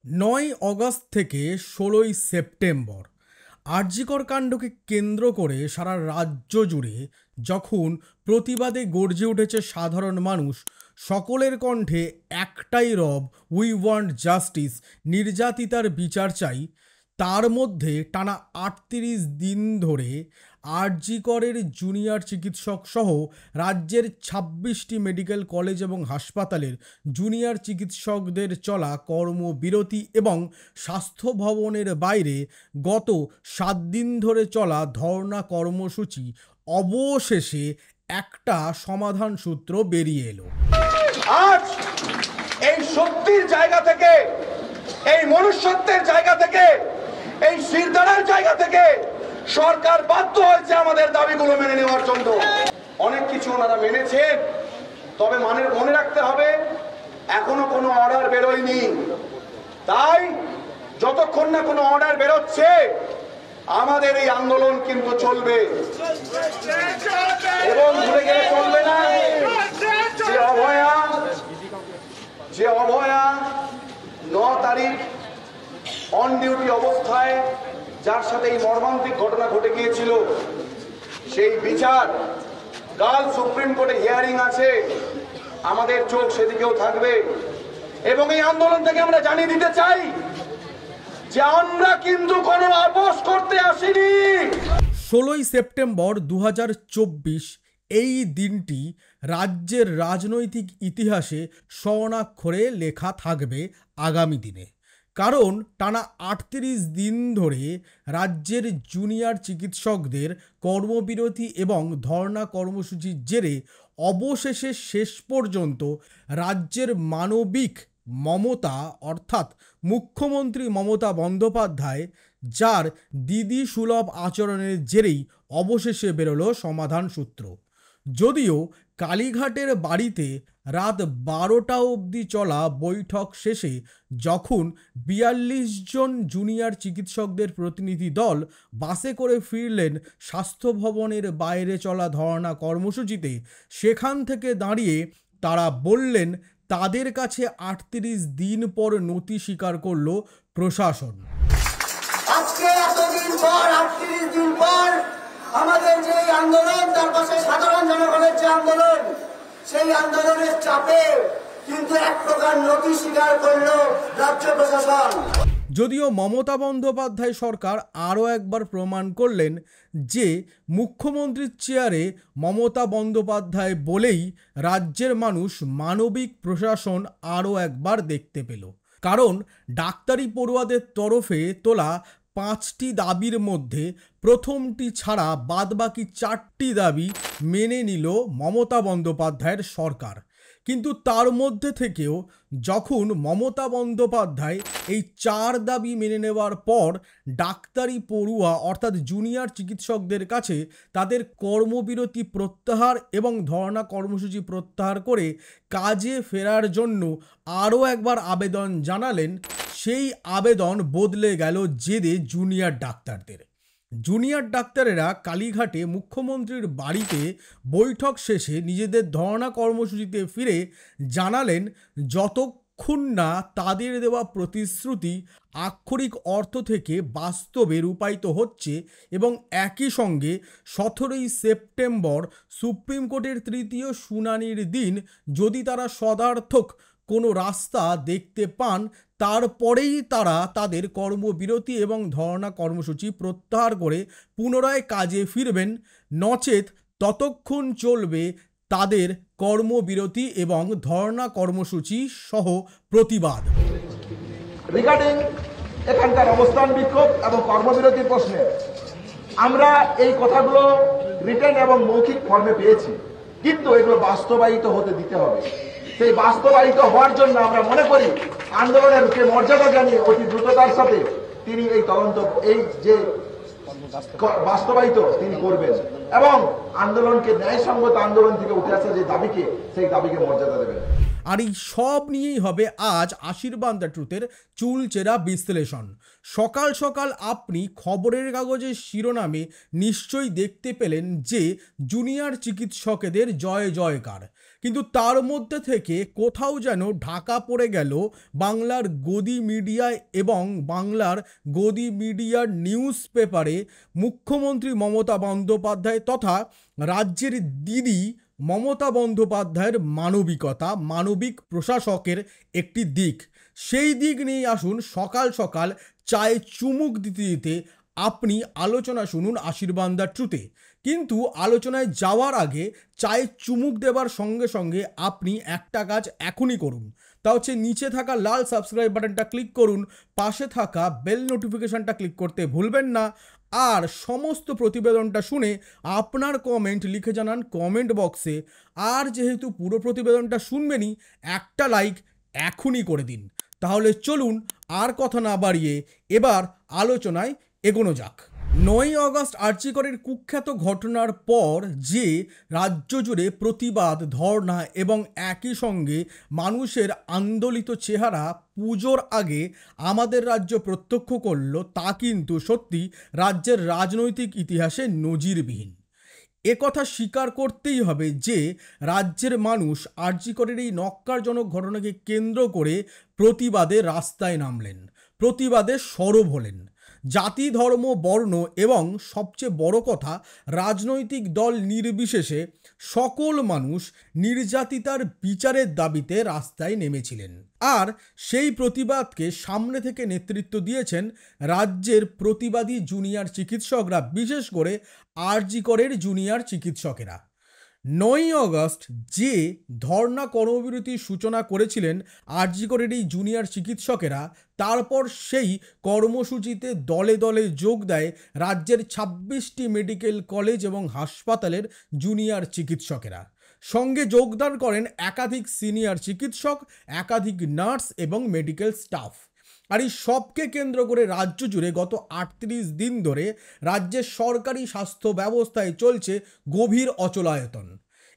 ৯ August থেকে ১৬ই September RG Kar কাণ্ডকে কেন্দ্র করে সারা রাজ্য জুড়ে যখন প্রতিবাদে গর্জে উঠেছে সাধারণ মানুষ, সকলের কণ্ঠে একটাই রব, উই ওয়ান্ট জাস্টিস, নির্যাতিতার বিচার চাই। তার মধ্যে টানা ৩৮ দিন ধরে আরজিকরের জুনিয়র চিকিৎসক সহ রাজ্যের ২৬টি মেডিকেল কলেজ এবং হাসপাতালের জুনিয়র চিকিৎসকদের চলা কর্মবিরতি এবং স্বাস্থ্য ভবনের বাইরে গত ৭ দিন ধরে চলা ধর্ণা কর্মসূচি অবশেষে একটা সমাধান সূত্র বেরিয়ে এলো। আজ এই শক্তির জায়গা থেকে, এই মনুষ্যত্বের জায়গা থেকে, এই শিরদাঁড়ার জায়গা থেকে সরকার বাধ্য হয়েছে আমাদের দাবিগুলো মেনে নেওয়ার জন্য। অনেক কিছু ওনারা মেনেছেন, তবে মনে রাখতে হবে এখনো কোনো অর্ডার বেরোয়নি। তাই যতক্ষণ না কোনো অর্ডার বেরোচ্ছে আমাদের এই আন্দোলন কিন্তু চলবে এবং ভুলে গেলে চলবে না যে অভয়া ৯ তারিখ অন ডিউটি অবস্থায় যার সাথে এই মর্মান্তিক ঘটনা ঘটে গিয়েছিল, সেই বিচার কাল সুপ্রিম কোর্টে হিয়ারিং আছে, আমাদের চোখ সেদিকেও থাকবে। এবং এই আন্দোলন থেকে আমরা জানিয়ে দিতে চাই যে আমরা কিন্তু কোনো আপোষ করতে আসিনি। ১৬ই সেপ্টেম্বর ২০২৪ এই দিনটি রাজ্যের রাজনৈতিক ইতিহাসে স্বর্ণাক্ষরে লেখা থাকবে আগামী দিনে। কারণ টানা ৩৮ দিন ধরে রাজ্যের জুনিয়র চিকিৎসকদের কর্মবিরতি এবং ধর্ণা কর্মসূচির জেরে অবশেষে শেষ পর্যন্ত রাজ্যের মানবিক মমতা অর্থাৎ মুখ্যমন্ত্রী মমতা বন্দ্যোপাধ্যায়, যার দিদি সুলভ আচরণের জেরেই অবশেষে বেরোলো সমাধান সূত্র। যদিও কালীঘাটের বাড়িতে রাত ১২টা অবধি চলা বৈঠক শেষে যখন ৪২ জন জুনিয়র চিকিৎসকদের প্রতিনিধি দল বাসে করে ফিরলেন স্বাস্থ্য ভবনের বাইরে চলা ধর্ণা কর্মসূচিতে, সেখান থেকে দাঁড়িয়ে তারা বললেন তাদের কাছে ৩৮ দিন পর নতি স্বীকার করল প্রশাসন। আজকে এতদিন পর ৩৮ দিন পর আমাদের যে আন্দোলন, তার পাশে সাধারণ জনগণের যে আন্দোলন, সেই আন্দোলনের চাপে কিন্তু এক প্রকার নতি স্বীকার করল রাজ্য প্রশাসন। যদিও মমতা বন্দ্যোপাধ্যায় সরকার আরও একবার প্রমাণ করলেন যে মুখ্যমন্ত্রীর চেয়ারে মমতা বন্দ্যোপাধ্যায় বলেই রাজ্যের মানুষ মানবিক প্রশাসন আরও একবার দেখতে পেল। কারণ ডাক্তারি পড়ুয়াদের তরফে তোলা ৫টি দাবির মধ্যে প্রথমটি ছাড়া বাদবাকি 4টি দাবি মেনে নিল মমতা বন্দ্যোপাধ্যায়ের সরকার। কিন্তু তার মধ্যে থেকেও যখন মমতা বন্দ্যোপাধ্যায় এই 4 দাবি মেনে নেওয়ার পর ডাক্তারি পড়ুয়া অর্থাৎ জুনিয়র চিকিৎসকদের কাছে তাদের কর্মবিরতি প্রত্যাহার এবং ধর্ণা কর্মসূচি প্রত্যাহার করে কাজে ফেরার জন্য আরও একবার আবেদন জানালেন, সেই আবেদন বদলে গেল জেদে জুনিয়র ডাক্তারদের। জুনিয়র ডাক্তারেরা কালীঘাটে মুখ্যমন্ত্রীর বাড়িতে বৈঠক শেষে নিজেদের ধর্ণা কর্মসূচিতে ফিরে জানালেন যতক্ষণ না তাদের দেওয়া প্রতিশ্রুতি আক্ষরিক অর্থ থেকে বাস্তবে রূপায়িত হচ্ছে এবং একই সঙ্গে ১৭ই সেপ্টেম্বর সুপ্রিম কোর্টের ৩য় শুনানির দিন যদি তারা সদার্থক কোনো রাস্তা দেখতে পান, তারপরেই তারা তাদের কর্মবিরতি এবং ধর্ণা কর্মসূচি প্রত্যাহার করে পুনরায় কাজে ফিরবেন, নচেত ততক্ষণ চলবে তাদের কর্মবিরতি এবং ধর্ণা কর্মসূচি সহ প্রতিবাদ। রিগার্ডিং এখানকার অবস্থান বিক্ষোভ এবং কর্মবিরতির প্রশ্নে আমরা এই কথাগুলো রিটেন এবং মৌখিক ফর্মে পেয়েছি, কিন্তু এগুলো বাস্তবায়িত হতে দিতে হবে। সেই বাস্তবায়িত হওয়ার জন্য আমরা মনে করি আন্দোলনের যে মর্যাদা জানিয়ে অতি দ্রুততার সাথে তিনি এই তদন্ত, এই যে বাস্তবায়িত তিনি করবেন এবং আন্দোলনকে ন্যায়সঙ্গত আন্দোলন থেকে উঠে আসা যে দাবিকে, সেই দাবিকে মর্যাদা দেবেন। আর এই সব নিয়েই হবে আজ আশীর্বাদ দ্য ট্রুথের চুলচেরা বিশ্লেষণ। সকাল সকাল আপনি খবরের কাগজের শিরোনামে নিশ্চয়ই দেখতে পেলেন যে জুনিয়র চিকিৎসকদের জয় জয়কার, কিন্তু তার মধ্যে থেকে কোথাও যেন ঢাকা পড়ে গেল বাংলার গদি মিডিয়ায় এবং বাংলার গদি মিডিয়ার নিউজ পেপারে মুখ্যমন্ত্রী মমতা বন্দ্যোপাধ্যায় তথা রাজ্যের দিদি মমতা বন্দ্যোপাধ্যায়ের মানবিকতা, মানবিক প্রশাসকের একটি দিক। সেই দিক নিয়ে আসুন সকাল সকাল চায়ে চুমুক দিতে দিতে আপনি আলোচনা শুনুন আশীর্বাদ দ্য ট্রুথে। কিন্তু আলোচনায় যাওয়ার আগে চায়ে চুমুক দেবার সঙ্গে সঙ্গে আপনি একটা কাজ এখনই করুন, তা হচ্ছে নিচে থাকা লাল সাবস্ক্রাইব বাটনটা ক্লিক করুন, পাশে থাকা বেল নোটিফিকেশনটা ক্লিক করতে ভুলবেন না। আর সমস্ত প্রতিবেদনটা শুনে আপনার কমেন্ট লিখে জানান কমেন্ট বক্সে। আর যেহেতু পুরো প্রতিবেদনটা শুনবেনই, একটা লাইক এখনই করে দিন। তাহলে চলুন আর কথা না বাড়িয়ে এবার আলোচনায় এগোনো যাক। 9ই অগস্ট আর্চিকরের কুখ্যাত ঘটনার পর যে রাজ্য জুড়ে প্রতিবাদ, ধর্ণা এবং একই সঙ্গে মানুষের আন্দোলিত চেহারা পুজোর আগে আমাদের রাজ্য প্রত্যক্ষ করল, তা কিন্তু সত্যি রাজ্যের রাজনৈতিক ইতিহাসে নজিরবিহীন। একথা স্বীকার করতেই হবে যে রাজ্যের মানুষ আরজিকরের এই নক্কারজনক ঘটনাকে কেন্দ্র করে প্রতিবাদে রাস্তায় নামলেন, প্রতিবাদে সরব হলেন। জাতি, ধর্ম, বর্ণ এবং সবচেয়ে বড় কথা রাজনৈতিক দল নির্বিশেষে সকল মানুষ নির্যাতিতার বিচারের দাবিতে রাস্তায় নেমেছিলেন। আর সেই প্রতিবাদকে সামনে থেকে নেতৃত্ব দিয়েছেন রাজ্যের প্রতিবাদী জুনিয়র চিকিৎসকরা, বিশেষ করে আরজিকরের জুনিয়র চিকিৎসকেরা। 9ই অগস্ট যে ধর্ণা কর্মবিরতির সূচনা করেছিলেন আরজিকরের এই জুনিয়র চিকিৎসকেরা, তারপর সেই কর্মসূচিতে দলে দলে যোগ দেয় রাজ্যের 26টি মেডিকেল কলেজ এবং হাসপাতালের জুনিয়র চিকিৎসকেরা। সঙ্গে যোগদান করেন একাধিক সিনিয়র চিকিৎসক, একাধিক নার্স এবং মেডিকেল স্টাফ। আর এই সবকে কেন্দ্র করে রাজ্য জুড়ে গত 38 দিন ধরে রাজ্যের সরকারি স্বাস্থ্য ব্যবস্থায় চলছে গভীর অচলায়তন।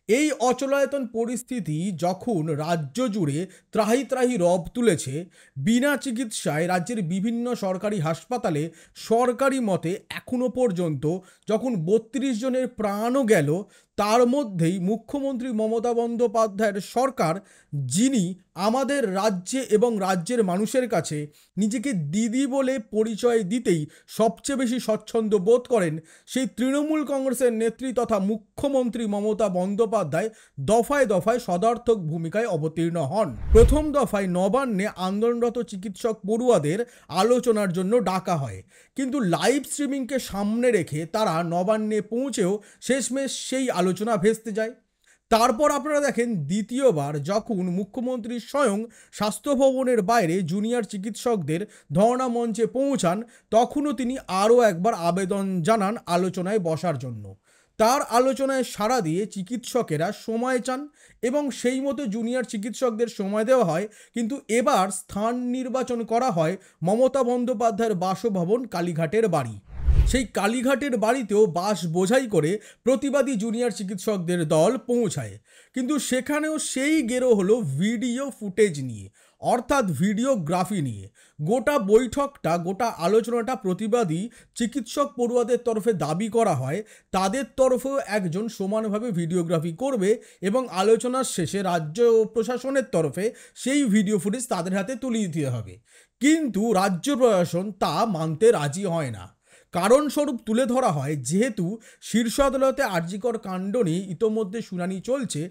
এই অচলায়তন পরিস্থিতি যখন রাজ্য জুড়ে ত্রাহি ত্রাহি রব তুলেছে, বিনা চিকিৎসায় রাজ্যের বিভিন্ন সরকারি হাসপাতালে সরকারি মতে এখনো পর্যন্ত যখন 32 জনের প্রাণও গেল, তার মধ্যেই মুখ্যমন্ত্রী মমতা বন্দ্যোপাধ্যায়ের সরকার, যিনি আমাদের রাজ্যে এবং রাজ্যের মানুষের কাছে নিজেকে দিদি বলে পরিচয় দিতেই সবচেয়ে বেশি স্বচ্ছন্দ বোধ করেন, সেই তৃণমূল কংগ্রেসের নেত্রী তথা মুখ্যমন্ত্রী মমতা বন্দ্যোপাধ্যায় দফায় দফায় সদার্থক ভূমিকায় অবতীর্ণ হন। প্রথম দফায় নবান্নে আন্দোলনরত চিকিৎসক পড়ুয়াদের আলোচনার জন্য ডাকা হয়, কিন্তু লাইভ স্ট্রিমিংকে সামনে রেখে তারা নবান্নে পৌঁছেও শেষমেশ সেই আলোচনা ভেস্তে যায়। তারপর আপনারা দেখেন দ্বিতীয়বার যখন মুখ্যমন্ত্রী স্বয়ং স্বাস্থ্য ভবনের বাইরে জুনিয়র চিকিৎসকদের ধর্ণা মঞ্চে পৌঁছান, তখনও তিনি আরও একবার আবেদন জানান আলোচনায় বসার জন্য। তার আলোচনায় সাড়া দিয়ে চিকিৎসকেরা সময় চান এবং সেই মতো জুনিয়র চিকিৎসকদের সময় দেওয়া হয়। কিন্তু এবার স্থান নির্বাচন করা হয় মমতা বন্দ্যোপাধ্যায়ের বাসভবন কালীঘাটের বাড়ি। সেই কালীঘাটের বাড়িতেও বাস বোঝাই করে প্রতিবাদী জুনিয়র চিকিৎসকদের দল পৌঁছায়, কিন্তু সেখানেও সেই গেরো হলো ভিডিও ফুটেজ নিয়ে, অর্থাৎ ভিডিওগ্রাফি নিয়ে। গোটা বৈঠকটা, গোটা আলোচনাটা প্রতিবাদী চিকিৎসক পড়ুয়াদের তরফে দাবি করা হয় তাদের তরফেও একজন সমানভাবে ভিডিওগ্রাফি করবে এবং আলোচনার শেষে রাজ্য প্রশাসনের তরফে সেই ভিডিও ফুটেজ তাদের হাতে তুলে দিতে হবে। কিন্তু রাজ্য প্রশাসন তা মানতে রাজি হয় না। কারণস্বরূপ তুলে ধরা হয়, যেহেতু শীর্ষ আদালতে আরজিকর কাণ্ড নিয়ে ইতোমধ্যে শুনানি চলছে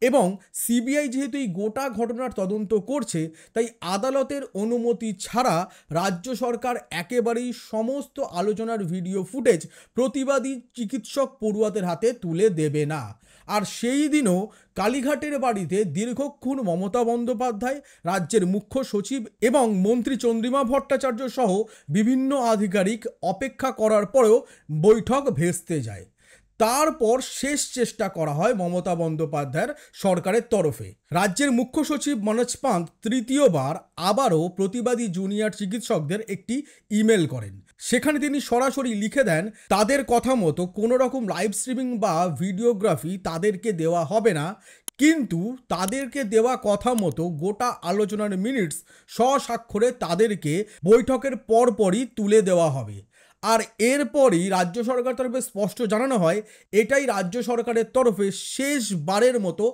এবং সিবিআই যেহেতু এই গোটা ঘটনার তদন্ত করছে, তাই আদালতের অনুমতি ছাড়া রাজ্য সরকার একেবারেই সমস্ত আলোচনার ভিডিও ফুটেজ প্রতিবাদী চিকিৎসক পড়ুয়াদের হাতে তুলে দেবে না। আর সেই দিনও কালীঘাটের বাড়িতে দীর্ঘক্ষণ মমতা বন্দ্যোপাধ্যায়, রাজ্যের মুখ্য সচিব এবং মন্ত্রী চন্দ্রিমা ভট্টাচার্য সহ বিভিন্ন আধিকারিক অপেক্ষা করার পরেও বৈঠক ভেস্তে যায়। তারপর শেষ চেষ্টা করা হয় মমতা বন্দ্যোপাধ্যায়ের সরকারের তরফে। রাজ্যের মুখ্য সচিব মনোজ পান্ত তৃতীয়বার আবারও প্রতিবাদী জুনিয়র চিকিৎসকদের একটি ইমেল করেন। সেখানে তিনি সরাসরি লিখে দেন তাদের কথা মতো কোনো রকম লাইভ স্ট্রিমিং বা ভিডিওগ্রাফি তাদেরকে দেওয়া হবে না, কিন্তু তাদেরকে দেওয়া কথা মতো গোটা আলোচনার মিনিটস স্বস্বাক্ষরে তাদেরকে বৈঠকের পরপরই তুলে দেওয়া হবে। আর এরপরই রাজ্য সরকার তরফে স্পষ্ট জানানো হয় এটাই রাজ্য সরকারের তরফে শেষবারের মতো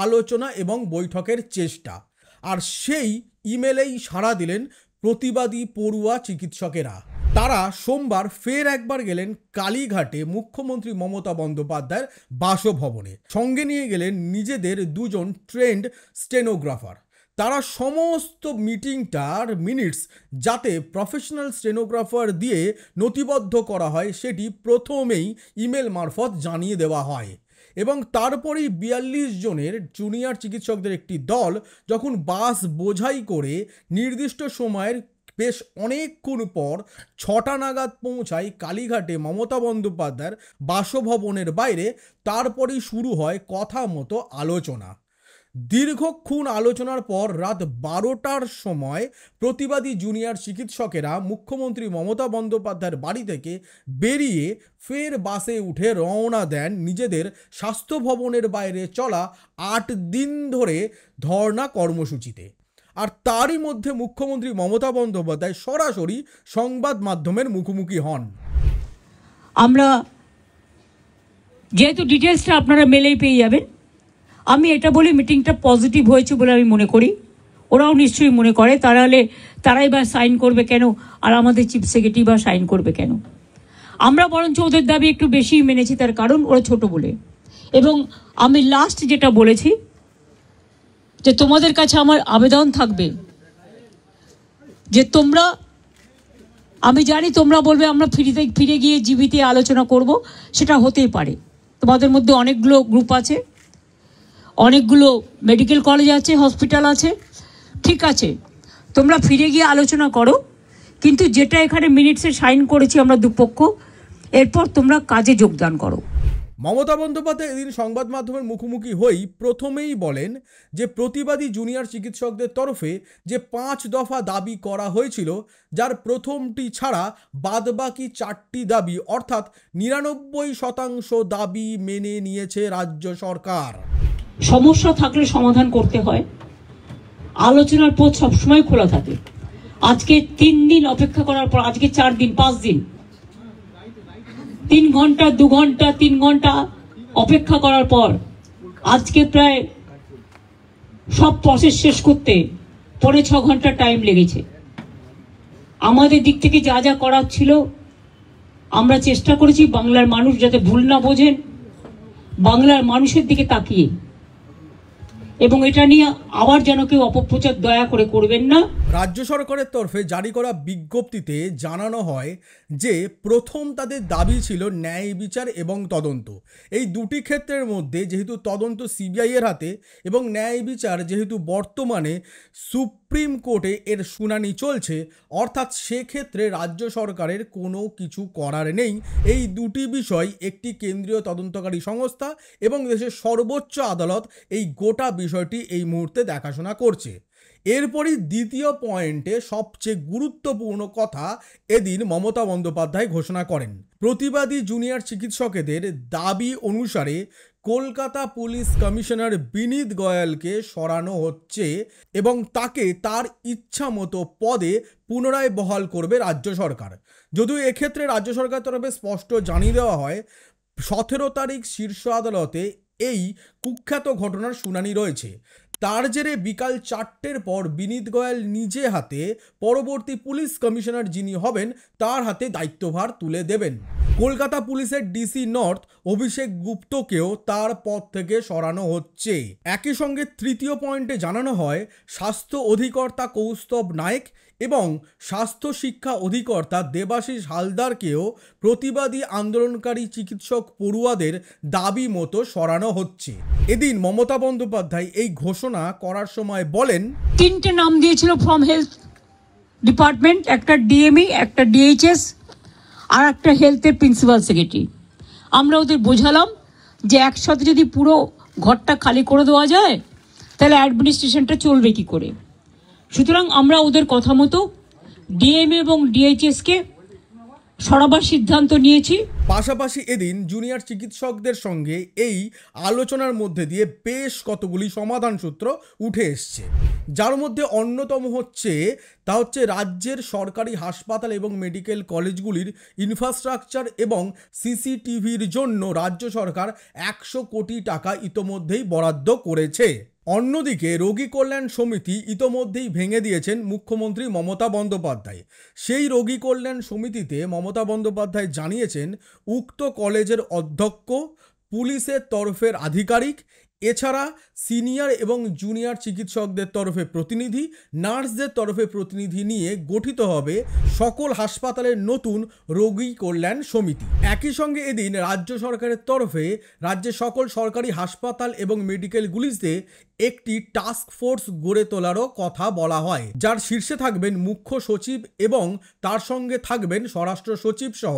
আলোচনা এবং বৈঠকের চেষ্টা। আর সেই ইমেলেই সাড়া দিলেন প্রতিবাদী পড়ুয়া চিকিৎসকেরা। তারা সোমবার ফের একবার গেলেন কালীঘাটে মুখ্যমন্ত্রী মমতা বন্দ্যোপাধ্যায়ের বাসভবনে। সঙ্গে নিয়ে গেলেন নিজেদের দুজন ট্রেন্ড স্টেনোগ্রাফার। তারা সমস্ত মিটিংটার মিনিটস যাতে প্রফেশনাল স্টেনোগ্রাফার দিয়ে নথিবদ্ধ করা হয় সেটি প্রথমেই ইমেল মারফত জানিয়ে দেওয়া হয়। এবং তারপরেই 42 জনের জুনিয়র চিকিৎসকদের একটি দল যখন বাস বোঝাই করে নির্দিষ্ট সময়ের বেশ অনেকক্ষণ পর 6টা নাগাদ পৌঁছায় কালীঘাটে মমতা বন্দ্যোপাধ্যায়ের বাসভবনের বাইরে, তারপরেই শুরু হয় কথা মতো আলোচনা। দীর্ঘক্ষণ আলোচনার পর রাত 12টার সময় প্রতিবাদী জুনিয়র চিকিৎসকেরা মুখ্যমন্ত্রী মমতা বন্দ্যোপাধ্যায়ের বাড়ি থেকে বেরিয়ে ফের বাসে উঠে রওনা দেন নিজেদের স্বাস্থ্য ভবনের বাইরে চলা 8 দিন ধরে ধর্ণা কর্মসূচিতে। আর তারই মধ্যে মুখ্যমন্ত্রী মমতা বন্দ্যোপাধ্যায় সরাসরি সংবাদ মাধ্যমের মুখোমুখি হন। আমরা যেহেতু ডিটেলসটা আপনারা মেলেই পেয়ে যাবেন, আমি এটা বলি মিটিংটা পজিটিভ হয়েছে বলে আমি মনে করি। ওরাও নিশ্চয়ই মনে করে, তারাই বা সাইন করবে কেন, আর আমাদের চিফ সেক্রেটারি বা সাইন করবে কেন? আমরা বরঞ্চ ওদের দাবি একটু বেশি মেনেছি, তার কারণ ওরা ছোট বলে। এবং আমি লাস্ট যেটা বলেছি যে তোমাদের কাছে আমার আবেদন থাকবে যে তোমরা, আমি জানি তোমরা বলবে আমরা ফিরে গিয়ে জীবিতে আলোচনা করব, সেটা হতেই পারে। তোমাদের মধ্যে অনেকগুলো গ্রুপ আছে, অনেকগুলো মেডিকেল কলেজ আছে, হসপিটাল আছে, ঠিক আছে, তোমরা ফিরে গিয়ে আলোচনা করো, কিন্তু যেটা এখানে মিনিটসে সাইন করেছি আমরা দুপক্ষ, এরপর তোমরা কাজে যোগদান করো। মমতা বন্দ্যোপাধ্যায় এদিন সংবাদ মাধ্যমের মুখোমুখি হয়েই প্রথমেই বলেন যে প্রতিবাদী জুনিয়র চিকিৎসকদের তরফে যে 5 দফা দাবি করা হয়েছিল, যার প্রথমটি ছাড়া বাদবাকি 4টি দাবি অর্থাৎ 99% দাবি মেনে নিয়েছে রাজ্য সরকার। সমস্যা থাকলে সমাধান করতে হয়, আলোচনার পথ সবসময় খোলা থাকে। আজকে 3 দিন অপেক্ষা করার পর, আজকে 4 দিন 5 দিন, 3 ঘন্টা 2 ঘন্টা 3 ঘন্টা অপেক্ষা করার পর আজকে প্রায় সব প্রসেস শেষ করতে 5.5 ঘন্টা টাইম লেগেছে। আমাদের দিক থেকে যা যা করার ছিল আমরা চেষ্টা করেছি বাংলার মানুষ যাতে ভুল না বোঝেন, বাংলার মানুষের দিকে তাকিয়ে, এবং এটা নিয়ে আবার যেন কেউ অপপ্রচার দয়া করে করবেন না। রাজ্য সরকারের তরফে জারি করা বিজ্ঞপ্তিতে জানানো হয় যে প্রথম তাদের দাবি ছিল ন্যায় বিচার এবং তদন্ত। এই দুটি ক্ষেত্রের মধ্যে যেহেতু তদন্ত সিবিআই এর হাতে এবং ন্যায় বিচার যেহেতু বর্তমানে সুপ্রিম কোর্টে এর শুনানি চলছে, অর্থাৎ সেক্ষেত্রে রাজ্য সরকারের কোনো কিছু করার নেই। এই দুটি বিষয় একটি কেন্দ্রীয় তদন্তকারী সংস্থা এবং দেশের সর্বোচ্চ আদালত এই গোটা বিষয়টি এই মুহূর্তে দেখাশোনা করছে। এরপরই দ্বিতীয় পয়েন্টে সবচেয়ে গুরুত্বপূর্ণ কথা এদিন মমতা বন্দ্যোপাধ্যায় ঘোষণা করেন। প্রতিবাদী জুনিয়র চিকিৎসকেদের দাবি অনুসারে কলকাতা পুলিশ কমিশনার বিনীত গোয়েলকে সরানো হচ্ছে এবং তাকে তার ইচ্ছা মতো পদে পুনরায় বহাল করবে রাজ্য সরকার। যদিও এক্ষেত্রে রাজ্য সরকার তরফে স্পষ্ট জানিয়ে দেওয়া হয় 17 তারিখ শীর্ষ আদালতে এই কুখ্যাত ঘটনার শুনানি রয়েছে। তার জেরে বিকাল 4টের পর বিনীত গোয়েল নিজে হাতে পরবর্তী পুলিশ কমিশনার যিনি হবেন তার হাতে দায়িত্বভার তুলে দেবেন। কলকাতা পুলিশের ডিসি নর্থ অভিষেক গুপ্তকেও তার পদ থেকে সরানো হচ্ছে। একই সঙ্গে তৃতীয় পয়েন্টে জানানো হয় স্বাস্থ্য অধিকর্তা কৌস্তব নায়েক এবং স্বাস্থ্য শিক্ষা অধিকর্তা দেবাশিস হালদারকেও প্রতিবাদী আন্দোলনকারী চিকিৎসক পড়ুয়াদের দাবি মতো সরানো হচ্ছে। এদিন মমতা বন্দ্যোপাধ্যায় এই ঘোষণা করার সময় বলেন, 3টে নাম দিয়েছিল ফ্রম হেলথ ডিপার্টমেন্ট, একটা ডিএমই, একটা ডিএইচএস, আর একটা হেলথের প্রিন্সিপাল সেক্রেটারি। আমরা ওদের বোঝালাম যে একসাথে যদি পুরো ঘরটা খালি করে দেওয়া যায় তাহলে অ্যাডমিনিস্ট্রেশনটা চলবে কি করে। সুতরাং আমরা ওদের কথা মতো ডিএমএ এবং ডিএইচএসকে সরাবার সিদ্ধান্ত নিয়েছি। পাশাপাশি এদিন জুনিয়র চিকিৎসকদের সঙ্গে এই আলোচনার মধ্যে দিয়ে বেশ কতগুলি সমাধান সূত্র উঠে এসছে, যার মধ্যে অন্যতম হচ্ছে রাজ্যের সরকারি হাসপাতাল এবং মেডিকেল কলেজগুলির ইনফ্রাস্ট্রাকচার এবং সিসিটিভির জন্য রাজ্য সরকার 100 কোটি টাকা ইতোমধ্যেই বরাদ্দ করেছে। অন্যদিকে রোগী কল্যাণ সমিতি ইতোমধ্যেই ভেঙে দিয়েছেন মুখ্যমন্ত্রী মমতা বন্দ্যোপাধ্যায়। সেই রোগী কল্যাণ সমিতিতে মমতা বন্দ্যোপাধ্যায় জানিয়েছেন উক্ত কলেজের অধ্যক্ষ, পুলিশের তরফের আধিকারিক, এছাড়া সিনিয়র এবং জুনিয়র চিকিৎসকদের তরফে প্রতিনিধি, নার্সদের তরফে প্রতিনিধি নিয়ে গঠিত হবে সকল হাসপাতালের নতুন রোগী কল্যাণ সমিতি। একই সঙ্গে এদিন রাজ্য সরকারের তরফে রাজ্যের সকল সরকারি হাসপাতাল এবং মেডিকেলগুলিতে একটি টাস্ক ফোর্স গড়ে তোলারও কথা বলা হয়, যার শীর্ষে থাকবেন মুখ্য সচিব এবং তার সঙ্গে থাকবেন স্বরাষ্ট্র সচিব সহ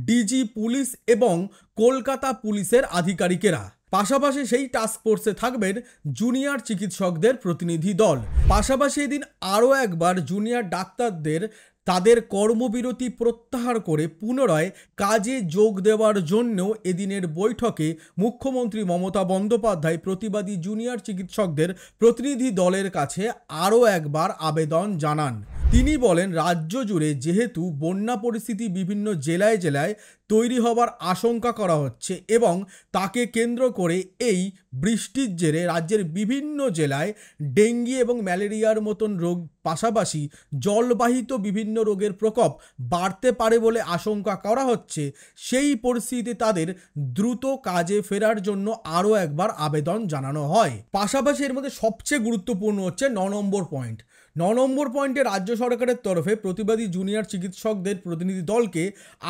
ডিজি পুলিশ এবং কলকাতা পুলিশের আধিকারিকেরা। পাশাপাশি সেই টাস্ক ফোর্সে থাকবেন জুনিয়র চিকিৎসকদের প্রতিনিধি দল। পাশাপাশি এদিন আরও একবার জুনিয়র ডাক্তারদের তাদের কর্মবিরতি প্রত্যাহার করে পুনরায় কাজে যোগ দেওয়ার জন্য এদিনের বৈঠকে মুখ্যমন্ত্রী মমতা বন্দ্যোপাধ্যায় প্রতিবাদী জুনিয়র চিকিৎসকদের প্রতিনিধি দলের কাছে আরও একবার আবেদন জানান। তিনি বলেন, রাজ্য জুড়ে যেহেতু বন্যা পরিস্থিতি বিভিন্ন জেলায় জেলায় তৈরি হবার আশঙ্কা করা হচ্ছে এবং তাকে কেন্দ্র করে এই বৃষ্টির জেরে রাজ্যের বিভিন্ন জেলায় ডেঙ্গি এবং ম্যালেরিয়ার মতন রোগ, পাশাপাশি জলবাহিত বিভিন্ন রোগের প্রকোপ বাড়তে পারে বলে আশঙ্কা করা হচ্ছে। সেই পরিস্থিতিতে তাদের দ্রুত কাজে ফেরার জন্য আরও একবার আবেদন জানানো হয়। পাশাপাশি এর মধ্যে সবচেয়ে গুরুত্বপূর্ণ হচ্ছে 9 নম্বর পয়েন্ট। 9 নম্বর পয়েন্টে রাজ্য সরকারের তরফে প্রতিবাদী জুনিয়র চিকিৎসকদের প্রতিনিধি দলকে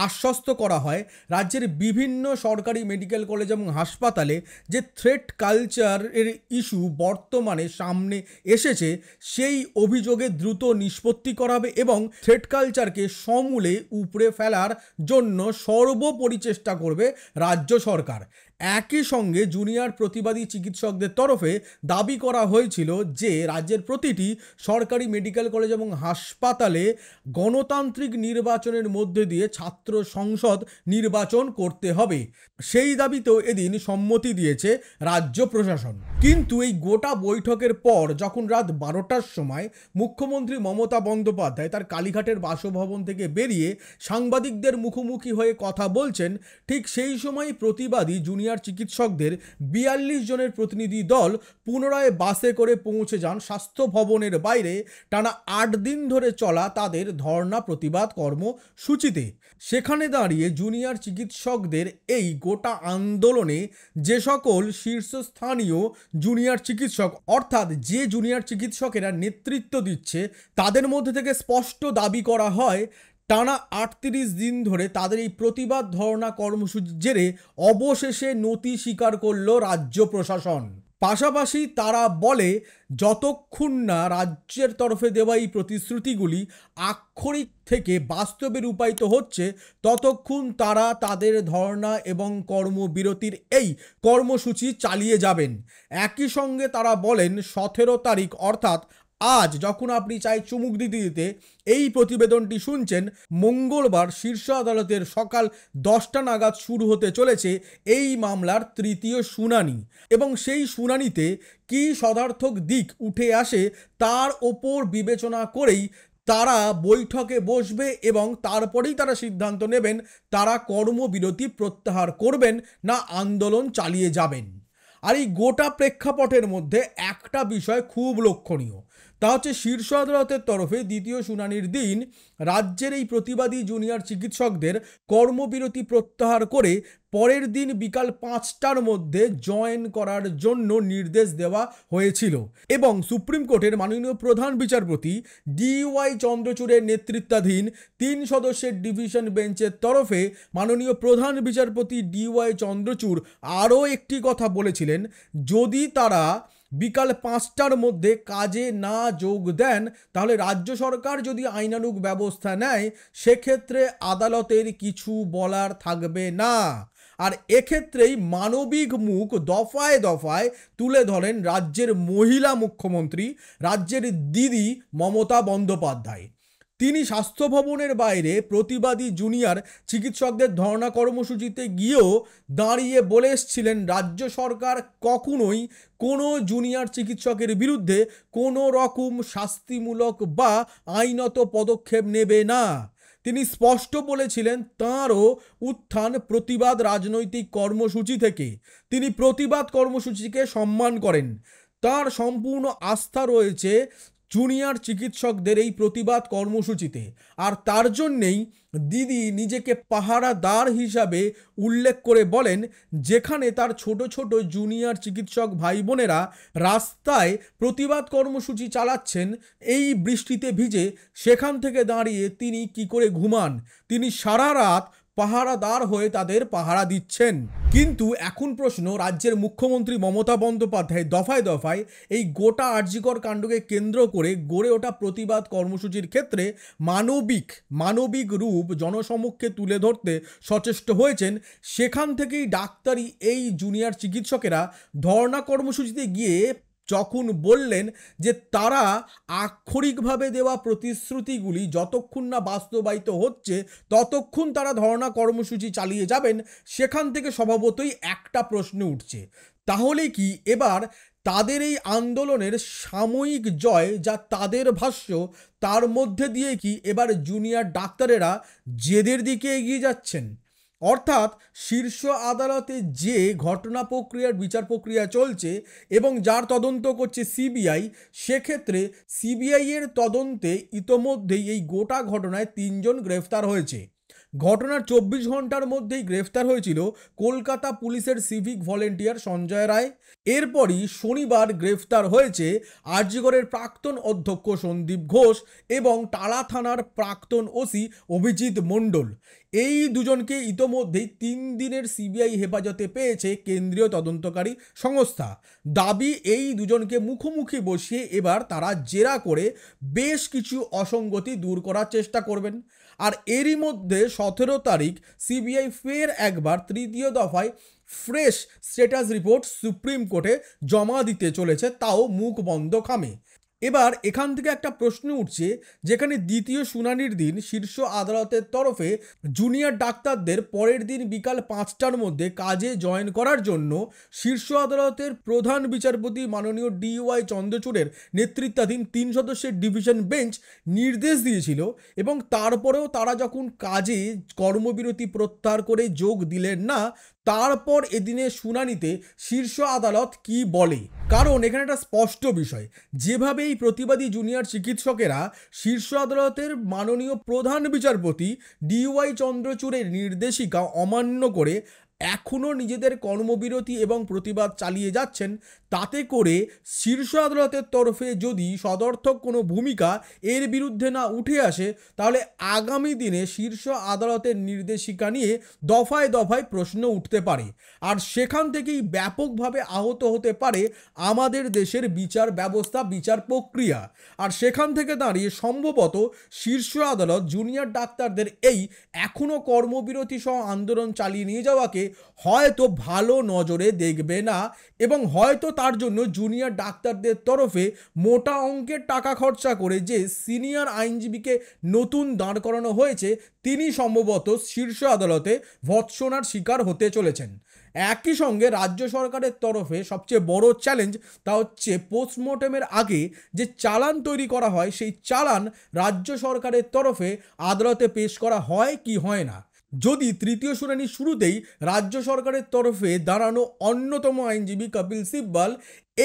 আশ্বস্ত করা হয় রাজ্যের বিভিন্ন সরকারি মেডিকেল কলেজ এবং হাসপাতালে যে থ্রেট কালচারের ইস্যু বর্তমানে সামনে এসেছে সেই অভিযোগে দ্রুত নিষ্পত্তি করা হবে এবং থ্রেট কালচারকে সমূলে উপড়ে ফেলার জন্য সর্বোপরি চেষ্টা করবে রাজ্য সরকার। একই সঙ্গে জুনিয়র প্রতিবাদী চিকিৎসকদের তরফে দাবি করা হয়েছিল যে রাজ্যের প্রতিটি সরকারি মেডিকেল কলেজ এবং হাসপাতালে গণতান্ত্রিক নির্বাচনের মধ্যে দিয়ে ছাত্র সংসদ নির্বাচন করতে হবে। সেই দাবিতেও এদিন সম্মতি দিয়েছে রাজ্য প্রশাসন। কিন্তু এই গোটা বৈঠকের পর যখন রাত 12টার সময় মুখ্যমন্ত্রী মমতা বন্দ্যোপাধ্যায় তার কালীঘাটের বাসভবন থেকে বেরিয়ে সাংবাদিকদের মুখোমুখি হয়ে কথা বলছেন, ঠিক সেই সময় প্রতিবাদী জুনিয়র চিকিৎসকদের 42 জনের প্রতিনিধি দল পুনরায় বাসে করে পৌঁছে যান স্বাস্থ্য ভবনের বাইরে টানা 8 দিন ধরে চলা তাদের ধর্ণা প্রতিবাদ কর্মসূচিতে। সেখানে দাঁড়িয়ে জুনিয়র চিকিৎসকদের এই গোটা আন্দোলনে যে সকল শীর্ষস্থানীয় জুনিয়র চিকিৎসক, অর্থাৎ যে জুনিয়র চিকিৎসকেরা নেতৃত্ব দিচ্ছে, তাদের মধ্যে থেকে স্পষ্ট দাবি করা হয় টানা 38 দিন ধরে তাদের এই প্রতিবাদ ধর্ণা কর্মসূচির জেরে অবশেষে নতি স্বীকার করল রাজ্য প্রশাসন। পাশাপাশি তারা বলে, যতক্ষণ না রাজ্যের তরফে দেওয়া এই প্রতিশ্রুতিগুলি আক্ষরিক থেকে বাস্তবে রূপায়িত হচ্ছে ততক্ষণ তারা তাদের ধর্ণা এবং কর্মবিরতির এই কর্মসূচি চালিয়ে যাবেন। একই সঙ্গে তারা বলেন 17 তারিখ অর্থাৎ আজ যখন আপনি চাই চুমুক দিতে দিতে এই প্রতিবেদনটি শুনছেন, মঙ্গলবার শীর্ষ আদালতের সকাল 10টা নাগাদ শুরু হতে চলেছে এই মামলার তৃতীয় শুনানি এবং সেই শুনানিতে কী সদার্থক দিক উঠে আসে তার ওপর বিবেচনা করেই তারা বৈঠকে বসবে এবং তারপরেই তারা সিদ্ধান্ত নেবেন তারা কর্মবিরতি প্রত্যাহার করবেন না আন্দোলন চালিয়ে যাবেন। আর এই গোটা প্রেক্ষাপটের মধ্যে একটা বিষয় খুব লক্ষণীয়, তা হচ্ছে শীর্ষ আদালতের তরফে দ্বিতীয় শুনানির দিন রাজ্যের এই প্রতিবাদী জুনিয়র চিকিৎসকদের কর্মবিরতি প্রত্যাহার করে পরের দিন বিকাল 5টার মধ্যে জয়েন করার জন্য নির্দেশ দেওয়া হয়েছিল এবং সুপ্রিম কোর্টের মাননীয় প্রধান বিচারপতি DY চন্দ্রচূড়ের নেতৃত্বাধীন 3 সদস্যের ডিভিশন বেঞ্চের তরফে মাননীয় প্রধান বিচারপতি DY চন্দ্রচূড় আরও একটি কথা বলেছিলেন, যদি তারা বিকাল 5টার মধ্যে কাজে না যোগ দেন তাহলে রাজ্য সরকার যদি আইনানুগ ব্যবস্থা নেয় সেক্ষেত্রে আদালতের কিছু বলার থাকবে না। আর এক্ষেত্রেই মানবিক মুখ দফায় দফায় তুলে ধরেন রাজ্যের মহিলা মুখ্যমন্ত্রী, রাজ্যের দিদি মমতা বন্দ্যোপাধ্যায়। তিনি স্বাস্থ্য ভবনের বাইরে প্রতিবাদী জুনিয়র চিকিৎসকদের ধর্ণা কর্মসূচিতে গিয়েও দাঁড়িয়ে বলে এসেছিলেন রাজ্য সরকার কখনোই কোনো জুনিয়র চিকিৎসকের বিরুদ্ধে কোনো রকম শাস্তিমূলক বা আইনত পদক্ষেপ নেবে না। তিনি স্পষ্ট বলেছিলেন তাঁরও উত্থান প্রতিবাদ রাজনৈতিক কর্মসূচি থেকে। তিনি প্রতিবাদ কর্মসূচিকে সম্মান করেন। তার সম্পূর্ণ আস্থা রয়েছে জুনিয়র চিকিৎসকদের এই প্রতিবাদ কর্মসূচিতে, আর তার জন্যেই দিদি নিজেকে পাহারাদার হিসাবে উল্লেখ করে বলেন, যেখানে তার ছোট ছোট জুনিয়র চিকিৎসক ভাই বোনেরা রাস্তায় প্রতিবাদ কর্মসূচি চালাচ্ছেন এই বৃষ্টিতে ভিজে, সেখান থেকে দাঁড়িয়ে তিনি কি করে ঘুমান? তিনি সারা রাত পাহারাদার হয়ে তাদের পাহারা দিচ্ছেন। কিন্তু এখন প্রশ্ন, রাজ্যের মুখ্যমন্ত্রী মমতা বন্দ্যোপাধ্যায় দফায় দফায় এই গোটা আরজিকর কাণ্ডকে কেন্দ্র করে গড়ে ওঠা প্রতিবাদ কর্মসূচির ক্ষেত্রে মানবিক রূপ জনসমক্ষে তুলে ধরতে সচেষ্ট হয়েছেন। সেখান থেকেই ডাক্তারি এই জুনিয়র চিকিৎসকেরা ধর্ণা কর্মসূচিতে গিয়ে যখন বললেন যে তারা আক্ষরিকভাবে দেওয়া প্রতিশ্রুতিগুলি যতক্ষণ না বাস্তবায়িত হচ্ছে ততক্ষণ তারা ধর্ণা কর্মসূচি চালিয়ে যাবেন, সেখান থেকে স্বভাবতই একটা প্রশ্ন উঠছে, তাহলে কি এবার তাদের এই আন্দোলনের সাময়িক জয়, যা তাদের ভাষ্য, তার মধ্যে দিয়ে কি এবার জুনিয়র ডাক্তারেরা জেদের দিকে এগিয়ে যাচ্ছেন? অর্থাৎ শীর্ষ আদালতে যে ঘটনা প্রক্রিয়ার বিচার প্রক্রিয়া চলছে এবং যার তদন্ত করছে সিবিআই, সেক্ষেত্রে সিবিআইয়ের তদন্তে ইতোমধ্যেই এই গোটা ঘটনায় 3 জন গ্রেফতার হয়েছে। ঘটনার 24 ঘন্টার মধ্যেই গ্রেফতার হয়েছিল কলকাতা পুলিশের সিভিক ভলেন্টিয়ার সঞ্জয় রায়। এরপরই শনিবার গ্রেফতার হয়েছে আরজিকরের প্রাক্তন অধ্যক্ষ সন্দীপ ঘোষ এবং টালা থানার প্রাক্তন ওসি অভিজিৎ মণ্ডল। এই দুজনকে ইতোমধ্যেই 3 দিনের সিবিআই হেফাজতে পেয়েছে কেন্দ্রীয় তদন্তকারী সংস্থা। দাবি, এই দুজনকে মুখোমুখি বসিয়ে এবার তারা জেরা করে বেশ কিছু অসঙ্গতি দূর করার চেষ্টা করবেন। আর এরই মধ্যে 17 তারিখ সিবিআই ফের একবার 3য় দফায় ফ্রেশ স্ট্যাটাস রিপোর্ট সুপ্রিম কোর্টে জমা দিতে চলেছে, তাও মুখ বন্ধ খামে। এবার এখান থেকে একটা প্রশ্ন উঠছে, যেখানে দ্বিতীয় শুনানির দিন শীর্ষ আদালতের তরফে জুনিয়র ডাক্তারদের পরের দিন বিকাল 5টার মধ্যে কাজে জয়েন করার জন্য শীর্ষ আদালতের প্রধান বিচারপতি মাননীয় DY চন্দ্রচূড়ের নেতৃত্বাধীন 3 সদস্যের ডিভিশন বেঞ্চ নির্দেশ দিয়েছিল, এবং তারপরেও তারা যখন কাজে কর্মবিরতি প্রত্যাহার করে যোগ দিলেন না, তারপর এদিনের শুনানিতে শীর্ষ আদালত কি বলে। কারণ এখানে একটা স্পষ্ট বিষয়, যেভাবে এই প্রতিবাদী জুনিয়র চিকিৎসকেরা শীর্ষ আদালতের মাননীয় প্রধান বিচারপতি DY চন্দ্রচূড়ের নির্দেশিকা অমান্য করে এখনও নিজেদের কর্মবিরতি এবং প্রতিবাদ চালিয়ে যাচ্ছেন, তাতে করে শীর্ষ আদালতের তরফে যদি সদর্থক কোনো ভূমিকা এর বিরুদ্ধে না উঠে আসে, তাহলে আগামী দিনে শীর্ষ আদালতের নির্দেশিকা নিয়ে দফায় দফায় প্রশ্ন উঠতে পারে, আর সেখান থেকেই ব্যাপকভাবে আহত হতে পারে আমাদের দেশের বিচার ব্যবস্থা, বিচার প্রক্রিয়া। আর সেখান থেকে দাঁড়িয়ে সম্ভবত শীর্ষ আদালত জুনিয়র ডাক্তারদের এই এখনও কর্মবিরতি সহ আন্দোলন চালিয়ে নিয়ে যাওয়াকে হয়তো ভালো নজরে দেখবে না, এবং হয়তো তার জন্য জুনিয়র ডাক্তারদের তরফে মোটা অঙ্কের টাকা খরচা করে যে সিনিয়র আইনজীবীকে নতুন দাঁড় করানো হয়েছে, তিনি সম্ভবত শীর্ষ আদালতে ভৎসনার শিকার হতে চলেছেন। একই সঙ্গে রাজ্য সরকারের তরফে সবচেয়ে বড় চ্যালেঞ্জ, তা হচ্ছে পোস্টমর্টেমের আগে যে চালান তৈরি করা হয়, সেই চালান রাজ্য সরকারের তরফে আদালতে পেশ করা হয় কি হয় না। যদি তৃতীয় শুনানি শুরুতেই রাজ্য সরকারের তরফে দাঁড়ানো অন্যতম আইনজীবী কপিল সিব্বল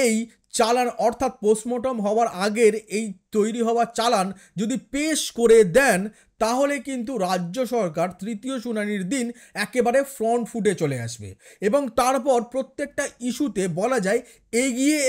এই চালান, অর্থাৎ পোস্টমর্টম হওয়ার আগের এই তৈরি হওয়া চালান যদি পেশ করে দেন, তাহলে কিন্তু রাজ্য সরকার তৃতীয় শুনানির দিন একেবারে ফ্রন্ট ফুটে চলে আসবে, এবং তারপর প্রত্যেকটা ইস্যুতে বলা যায়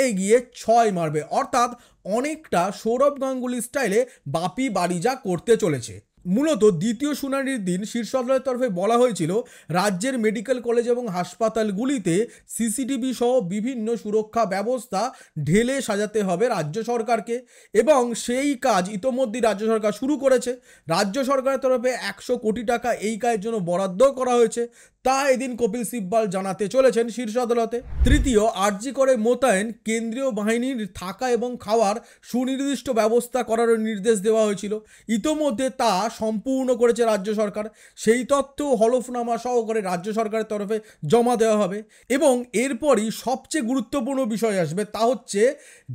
এগিয়ে 6 মারবে, অর্থাৎ অনেকটা সৌরভ গাঙ্গুলি স্টাইলে বাপি বাড়ি যা করতে চলেছে। মূলত দ্বিতীয় শুনানির দিন শীর্ষ আদালতের তরফে বলা হয়েছিল রাজ্যের মেডিকেল কলেজ এবং হাসপাতালগুলিতে সিসিটিভি সহ বিভিন্ন সুরক্ষা ব্যবস্থা ঢেলে সাজাতে হবে রাজ্য সরকারকে, এবং সেই কাজ ইতোমধ্যেই রাজ্য সরকার শুরু করেছে। রাজ্য সরকারের তরফে 100 কোটি টাকা এই কাজের জন্য বরাদ্দ করা হয়েছে। তা এদিন কপিল সিব্বল জানাতে চলেছেন শীর্ষ আদালতে। তৃতীয়, আরজি করে মোতায়েন কেন্দ্রীয় বাহিনীর থাকা এবং খাওয়ার সুনির্দিষ্ট ব্যবস্থা করার নির্দেশ দেওয়া হয়েছিল। ইতোমধ্যে তা সম্পূর্ণ করেছে রাজ্য সরকার। সেই তথ্য হলফনামা সহকারে রাজ্য সরকারের তরফে জমা দেওয়া হবে। এবং এরপরই সবচেয়ে গুরুত্বপূর্ণ বিষয় আসবে, তা হচ্ছে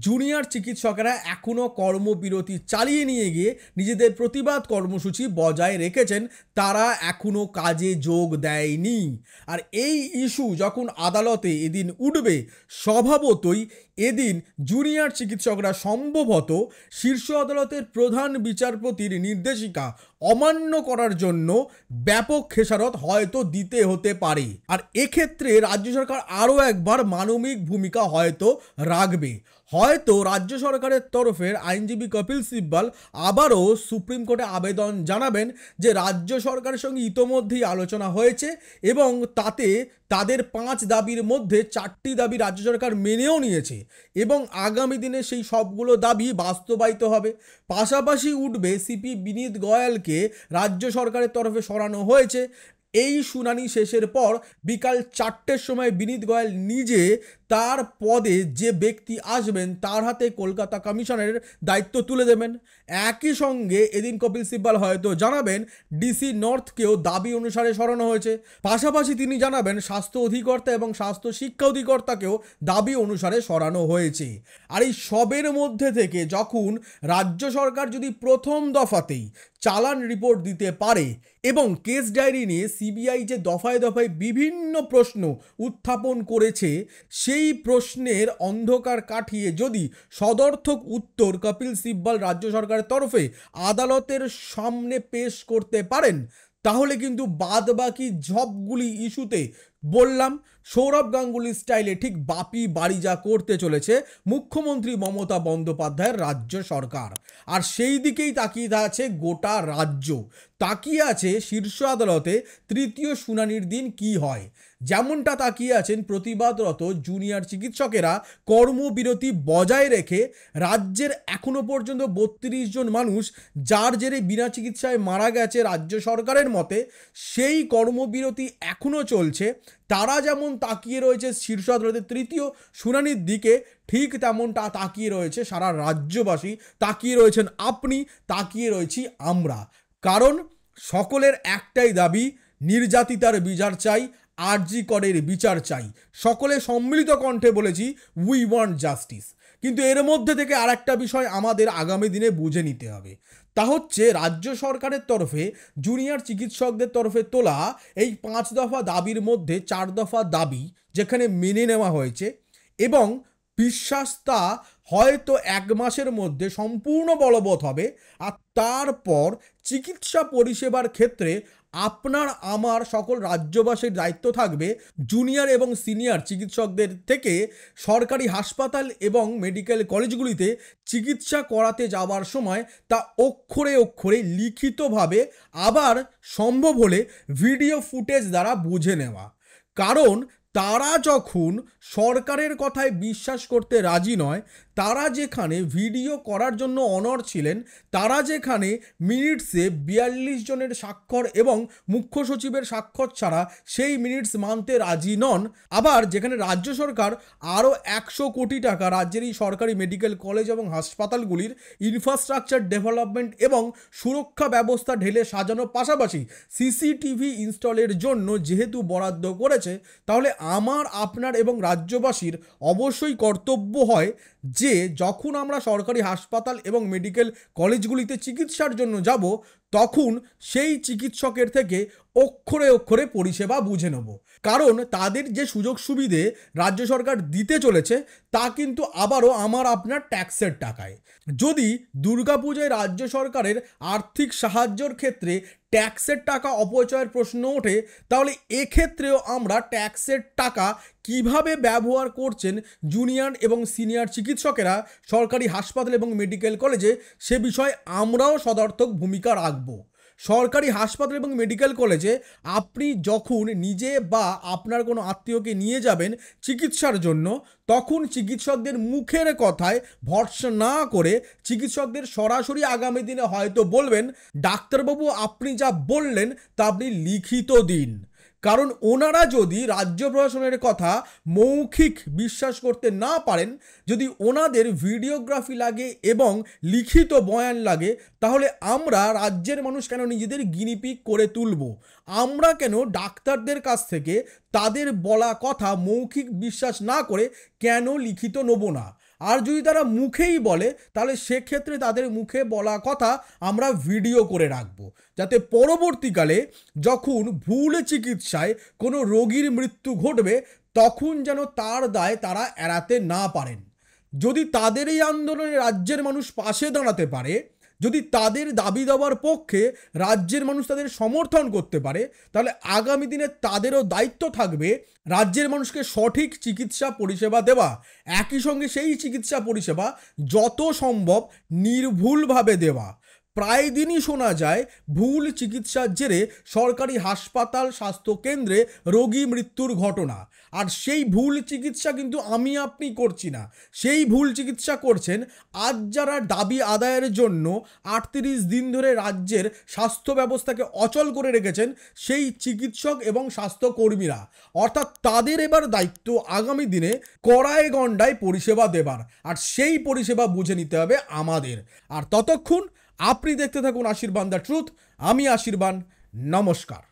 জুনিয়র চিকিৎসকেরা এখনও কর্মবিরতি চালিয়ে নিয়ে গিয়ে নিজেদের প্রতিবাদ কর্মসূচি বজায় রেখেছেন, তারা এখনও কাজে যোগ দেয়নি। আর এই ইস্যু যখন আদালতে এদিন উঠবে, স্বভাবতই এদিন জুনিয়র চিকিৎসকরা সম্ভবত শীর্ষ আদালতের প্রধান বিচারপতির নির্দেশিকা অমান্য করার জন্য ব্যাপক খেসারত হয়তো দিতে হতে পারে। আর এক্ষেত্রে রাজ্য সরকার আরও একবার মানবিক ভূমিকা হয়তো রাখবে। হয়তো রাজ্য সরকারের তরফের আইনজীবী কপিল সিব্বল আবারও সুপ্রিম কোর্টে আবেদন জানাবেন যে রাজ্য সরকারের সঙ্গে ইতোমধ্যেই আলোচনা হয়েছে এবং তাতে তাদের 5 দাবির মধ্যে 4টি দাবি রাজ্য সরকার মেনেও নিয়েছে এবং আগামী দিনে সেই সবগুলো দাবি বাস্তবায়িত হবে। পাশাপাশি উঠবে সিপি বিনীত গোয়েলকে রাজ্য সরকারের তরফে সরানো হয়েছে। এই শুনানি শেষের পর বিকাল 4টের সময় বিনীত গোয়েল নিজে তার পদে যে ব্যক্তি আসবেন তার হাতে কলকাতা কমিশনের দায়িত্ব তুলে দেবেন। একই সঙ্গে এদিন কপিল সিব্বল হয়তো জানাবেন ডিসি নর্থকেও দাবি অনুসারে সরানো হয়েছে। পাশাপাশি তিনি জানাবেন স্বাস্থ্য অধিকর্তা এবং স্বাস্থ্য শিক্ষা অধিকর্তাকেও দাবি অনুসারে সরানো হয়েছে। আর এই সবের মধ্যে থেকে যখন রাজ্য সরকার যদি প্রথম দফাতেই চালান রিপোর্ট দিতে পারে এবং কেস ডায়েরি নিয়ে সিবিআই যে দফায় দফায় বিভিন্ন প্রশ্ন উত্থাপন করেছে, সেই প্রশ্নের অন্ধকার কাটিয়ে যদি সদর্থক উত্তর কপিল সিব্বল রাজ্য সরকারের তরফে আদালতের সামনে পেশ করতে পারেন, তাহলে কিন্তু বাদবাকি সবগুলি ইস্যুতে বললাম সৌরভ গাঙ্গুলি স্টাইলে ঠিক বাপি বাড়ি যা করতে চলেছে মুখ্যমন্ত্রী মমতা বন্দ্যোপাধ্যায়ের রাজ্য সরকার। আর সেই দিকেই তাকিয়ে আছে গোটা রাজ্য, তাকিয়ে আছে শীর্ষ আদালতে তৃতীয় শুনানির দিন কি হয়। যেমনটা তাকিয়ে আছেন প্রতিবাদরত জুনিয়র চিকিৎসকেরা কর্মবিরতি বজায় রেখে রাজ্যের এখনো পর্যন্ত 32 জন মানুষ যার জেরে বিনা চিকিৎসায় মারা গেছে রাজ্য সরকারের মতে, সেই কর্মবিরতি এখনও চলছে। তারা যেমন তাকিয়ে রয়েছে শীর্ষ আদালতের তৃতীয় শুনানির দিকে, ঠিক তেমনটা তাকিয়ে রয়েছে সারা রাজ্যবাসী, তাকিয়ে রয়েছেন আপনি, তাকিয়ে রয়েছি আমরা। কারণ সকলের একটাই দাবি, নির্যাতিতার বিচার চাই, আরজি করের বিচার চাই। সকলে সম্মিলিত কণ্ঠে বলেছি উই ওয়ান্ট জাস্টিস। কিন্তু এর মধ্যে থেকে আর একটা বিষয় আমাদের আগামী দিনে বুঝে নিতে হবে, তা হচ্ছে রাজ্য সরকারের তরফে জুনিয়র চিকিৎসকদের তরফে তোলা এই 5 দফা দাবির মধ্যে 4 দফা দাবি যেখানে মেনে নেওয়া হয়েছে এবং বিশ্বাস তা হয়তো 1 মাসের মধ্যে সম্পূর্ণ বলবৎ হবে। আর তারপর চিকিৎসা পরিষেবার ক্ষেত্রে আপনার আমার সকল রাজ্যবাসীর দায়িত্ব থাকবে জুনিয়র এবং সিনিয়র চিকিৎসকদের থেকে সরকারি হাসপাতাল এবং মেডিকেল কলেজগুলিতে চিকিৎসা করাতে যাওয়ার সময় তা অক্ষরে অক্ষরে লিখিতভাবে, আবার সম্ভব হলে ভিডিও ফুটেজ দ্বারা বুঝে নেওয়া। কারণ তারা যখন সরকারের কথায় বিশ্বাস করতে রাজি নয়, তারা যেখানে ভিডিও করার জন্য অনড় ছিলেন, তারা যেখানে মিনিটসে 42 জনের স্বাক্ষর এবং মুখ্য সচিবের স্বাক্ষর ছাড়া সেই মিনিটস মানতে রাজি নন, আবার যেখানে রাজ্য সরকার আরও 100 কোটি টাকা রাজ্যের এই সরকারি মেডিকেল কলেজ এবং হাসপাতালগুলির ইনফ্রাস্ট্রাকচার ডেভেলপমেন্ট এবং সুরক্ষা ব্যবস্থা ঢেলে সাজানোর পাশাপাশি সিসিটিভি ইনস্টলের জন্য যেহেতু বরাদ্দ করেছে, তাহলে আমার আপনার এবং রাজ্যবাসীর অবশ্যই কর্তব্য হয় যে যখন আমরা সরকারি হাসপাতাল এবং মেডিকেল কলেজগুলিতে চিকিৎসার জন্য যাব, তখন সেই চিকিৎসকের থেকে অক্ষরে অক্ষরে পরিষেবা বুঝে নেব। কারণ তাদের যে সুযোগ সুবিধে রাজ্য সরকার দিতে চলেছে তা কিন্তু আবারও আমার আপনার ট্যাক্সের টাকায়। যদি দুর্গাপূজায় রাজ্য সরকারের আর্থিক সাহায্যের ক্ষেত্রে ট্যাক্সের টাকা অপচয়ের প্রশ্ন ওঠে, তাহলে এক্ষেত্রেও আমরা ট্যাক্সের টাকা কিভাবে ব্যবহার করছেন জুনিয়র এবং সিনিয়র চিকিৎসকেরা সরকারি হাসপাতাল এবং মেডিকেল কলেজে, সে বিষয়ে আমরাও সদর্থক ভূমিকা রাখব। সরকারি হাসপাতাল এবং মেডিকেল কলেজে আপনি যখন নিজে বা আপনার কোনো আত্মীয়কে নিয়ে যাবেন চিকিৎসার জন্য, তখন চিকিৎসকদের মুখের কথায় ভরসা না করে চিকিৎসকদের সরাসরি আগামী দিনে হয়তো বলবেন, ডাক্তারবাবু আপনি যা বললেন তা আপনি লিখিত দিন। কারণ ওনারা যদি রাজ্য প্রশাসনের কথা মৌখিক বিশ্বাস করতে না পারেন, যদি ওনাদের ভিডিওগ্রাফি লাগে এবং লিখিত বয়ান লাগে, তাহলে আমরা রাজ্যের মানুষ কেন নিজেদের গিনিপিগ করে তুলব? আমরা কেন ডাক্তারদের কাছ থেকে তাদের বলা কথা মৌখিক বিশ্বাস না করে কেন লিখিত নেব না? আর যদি তারা মুখেই বলে, তাহলে সেক্ষেত্রে তাদের মুখে বলা কথা আমরা ভিডিও করে রাখব, যাতে পরবর্তীকালে যখন ভুল চিকিৎসায় কোনো রোগীর মৃত্যু ঘটবে, তখন যেন তার দায় তারা এড়াতে না পারেন। যদি তাদের এই আন্দোলনে রাজ্যের মানুষ পাশে দাঁড়াতে পারে, যদি তাদের দাবি দেওয়ার পক্ষে রাজ্যের মানুষ তাদের সমর্থন করতে পারে, তাহলে আগামী দিনে তাদেরও দায়িত্ব থাকবে রাজ্যের মানুষকে সঠিক চিকিৎসা পরিষেবা দেওয়া, একই সঙ্গে সেই চিকিৎসা পরিষেবা যত সম্ভব নির্ভুলভাবে দেওয়া। প্রায় দিনই শোনা যায় ভুল চিকিৎসার জেরে সরকারি হাসপাতাল, স্বাস্থ্যকেন্দ্রে রোগী মৃত্যুর ঘটনা। আর সেই ভুল চিকিৎসা কিন্তু আমি আপনি করছি না, সেই ভুল চিকিৎসা করছেন আজ যারা দাবি আদায়ের জন্য 38 দিন ধরে রাজ্যের স্বাস্থ্য ব্যবস্থাকে অচল করে রেখেছেন, সেই চিকিৎসক এবং স্বাস্থ্যকর্মীরা। অর্থাৎ তাদের এবার দায়িত্ব আগামী দিনে কড়ায় গণ্ডায় পরিষেবা দেবার, আর সেই পরিষেবা বুঝে নিতে হবে আমাদের। আর ততক্ষণ আপনি দেখতে থাকুন আশীর্বাদ দ্য ট্রুথ। আমি আশীর্বাদ, নমস্কার।